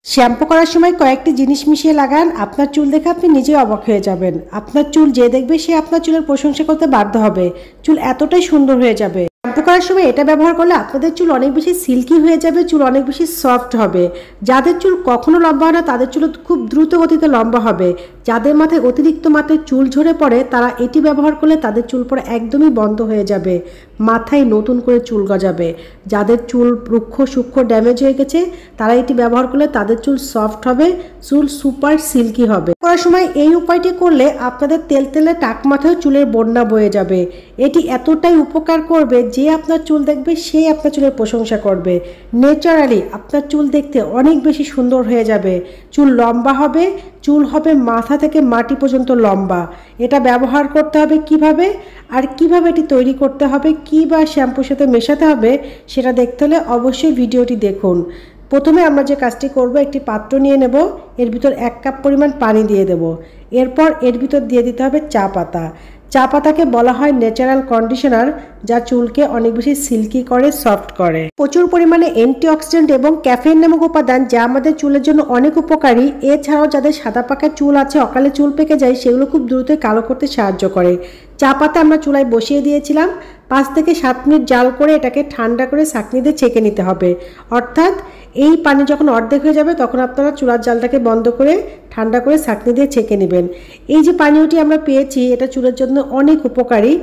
Shampoo করার সময় কয়েকটি জিনিস মিশিয়ে লাগান, আপনার চুল দেখে আপনি নিজেই অবাক হয়ে যাবেন। আপনার চুল যে দেখবে সে আপনার চুলের প্রশংসা করতে বাধ্য হবে। চুল এতটাই সুন্দর হয়ে যাবে। শ্যাম্পু করার সময় এটা ব্যবহার করলে আপনাদের চুল অনেক বেশি সিল্কি হয়ে যাবে, চুল অনেক বেশি সফট হবে। যাদের চুল কখনো লম্বা হয় না তাদের চুল খুব দ্রুত গতিতে লম্বা হবে। যাদের মাথায় অতিরিক্ত মাত্রায় চুল ঝরে পড়ে তারা এটি ব্যবহার করলে তাদের চুল পড়া একদমই বন্ধ হয়ে যাবে, মাথায় নতুন করে চুল গজাবে। যাদের চুল রুক্ষ সূক্ষ্ম ড্যামেজ হয়ে গেছে তারা এটি ব্যবহার করলে তাদের চুল সফট হবে, চুল সুপার সিল্কি হবে। করার সময় এই উপায়টি করলে আপনাদের তেলে টাক মাথায় চুলের বন্যা বয়ে যাবে। এটি এতটাই উপকার করবে যে আপনার চুল দেখবে সেই আপনার চুলের প্রশংসা করবে। ন্যাচারালি আপনার চুল দেখতে অনেক বেশি সুন্দর হয়ে যাবে, চুল লম্বা হবে, চুল হবে মাথা থেকে মাটি পর্যন্ত লম্বা। এটা ব্যবহার করতে হবে কিভাবে আর কিভাবে এটি তৈরি করতে হবে, কী বা শ্যাম্পুর সাথে মেশাতে হবে সেটা দেখতে হলে অবশ্যই ভিডিওটি দেখুন। প্রথমে আমরা যে কাজটি করব, একটি পাত্র নিয়ে নেব, এর ভিতর 1 কাপ পরিমাণ পানি দিয়ে দেব। এরপর এর ভিতর দিয়ে দিতে হবে চা পাতা। চা পাতাকে বলা হয় ন্যাচারাল কন্ডিশনার, যা চুলকে অনেক বেশি সিল্কি করে, সফট করে। প্রচুর পরিমাণে অ্যান্টিঅক্সিডেন্ট এবং ক্যাফেইন নামক উপাদান যা আমাদের চুলের জন্য অনেক উপকারী। এছাড়াও যাদের সাদা পাকা চুল আছে, অকালে চুল পেকে যায়, সেগুলো খুব দ্রুতই কালো করতে সাহায্য করে। চা পাতা আমরা চুলায় বসিয়ে দিয়েছিলাম, 5 থেকে 7 মিনিট জাল করে এটাকে ঠান্ডা করে ছাঁকনি দিয়ে ছেঁকে নিতে হবে। অর্থাৎ এই পানি যখন অর্ধেক হয়ে যাবে তখন আপনারা চুলার জালটাকে বন্ধ করে ঠান্ডা করে ছাঁকনি দিয়ে ছেঁকে নেবেন। এই যে পানীয়টি আমরা পেয়েছি এটা চুলের জন্য অনেক উপকারী।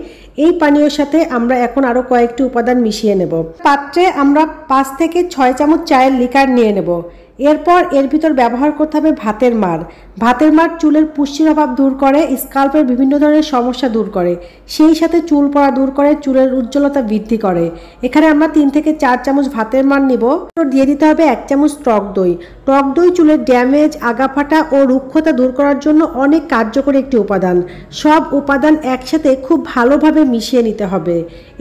এই পানীয়র সাথে আমরা এখন আরও কয়েকটি উপাদান মিশিয়ে নেব। পাত্রে আমরা 5 থেকে 6 চামচ চায়ের লিকার নিয়ে নেব। এরপর এর ভিতর ব্যবহার করতে হবে ভাতের মাড়। ভাতের মাড় চুলের পুষ্টির অভাব দূর করে, স্কাল্পের বিভিন্ন ধরনের সমস্যা দূর করে, সেই সাথে চুল পড়া দূর করে, চুলের উজ্জ্বলতা বৃদ্ধি করে। এখানে আমরা 3 থেকে 4 চামচ ভাতের মাড় নিব। দিয়ে দিতে হবে 1 চামচ টক দই। টক দই চুলের ড্যামেজ, আগাফাটা ও রুক্ষতা দূর করার জন্য অনেক কার্যকরী একটি উপাদান। সব উপাদান একসাথে খুব ভালোভাবে মিশিয়ে নিতে হবে।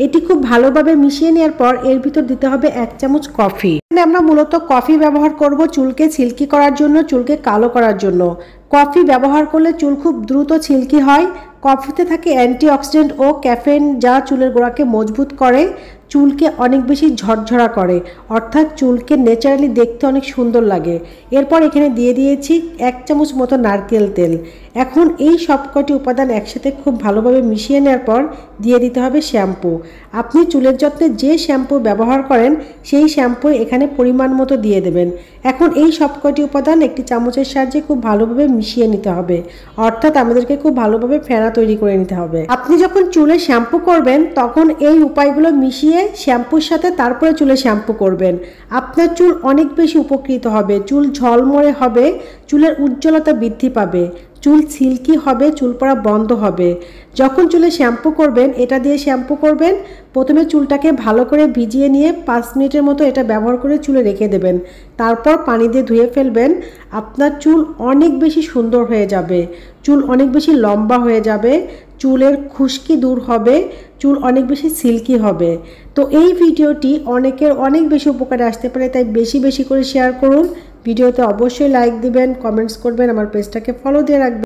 এটি খুব ভালোভাবে মিশিয়ে নেওয়ার পর এর ভিতর দিতে হবে 1 চামচ কফি। আমরা মূলত কফি ব্যবহার করব চুলকে সিল্কি করার জন্য, চুলকে কালো করার জন্য। কফি ব্যবহার করলে চুল খুব দ্রুত সিল্কি হয়। কফিতে থাকে অ্যান্টিঅক্সিডেন্ট ও ক্যাফেইন যা চুলের গোড়াকে মজবুত করে, চুলকে অনেক বেশি ঝরঝরা করে, অর্থাৎ চুলকে ন্যাচারালি দেখতে অনেক সুন্দর লাগে। এরপর এখানে দিয়ে দিয়েছি 1 চামচ মতো নারকেল তেল। এখন এই সবকটি উপাদান একসাথে খুব ভালোভাবে মিশিয়ে নেওয়ার পর দিয়ে দিতে হবে শ্যাম্পু। আপনি চুলের যত্নে যে শ্যাম্পু ব্যবহার করেন সেই শ্যাম্পু এখানে পরিমাণ মতো দিয়ে দেবেন। এখন এই সবকটি উপাদান একটি চামচের সাহায্যে খুব ভালোভাবে মিশিয়ে নিতে হবে, অর্থাৎ আমাদেরকে খুব ভালোভাবে ফেনা তৈরি করে নিতে হবে। আপনি যখন চুলে শ্যাম্পু করবেন তখন এই উপায়গুলো মিশিয়ে শ্যাম্পুর সাথে তারপরে চুলে শ্যাম্পু করবেন। আপনার চুল অনেক বেশি উপকৃত হবে, চুল ঝলমলে হবে, চুলের উজ্জ্বলতা বৃদ্ধি পাবে, চুল সিল্কি হবে, চুল পড়া বন্ধ হবে। যখন চুলে শ্যাম্পু করবেন, এটা দিয়ে শ্যাম্পু করবেন, প্রথমে চুলটাকে ভালো করে ভিজিয়ে নিয়ে 5 মিনিটের মতো এটা ব্যবহার করে চুলে রেখে দেবেন। তারপর পানি দিয়ে ধুয়ে ফেলবেন। আপনার চুল অনেক বেশি সুন্দর হয়ে যাবে, চুল অনেক বেশি লম্বা হয়ে যাবে, চুলের খুশকি দূর হবে, চুল অনেক বেশি সিল্কি হবে। তো এই ভিডিওটি অনেকের অনেক বেশি উপকারে আসতে পারে, তাই বেশি বেশি করে শেয়ার করুন। ভিডিওতে অবশ্যই লাইক দিবেন, কমেন্টস করবেন, আমার পেজটাকে ফলো দিয়ে রাখবেন।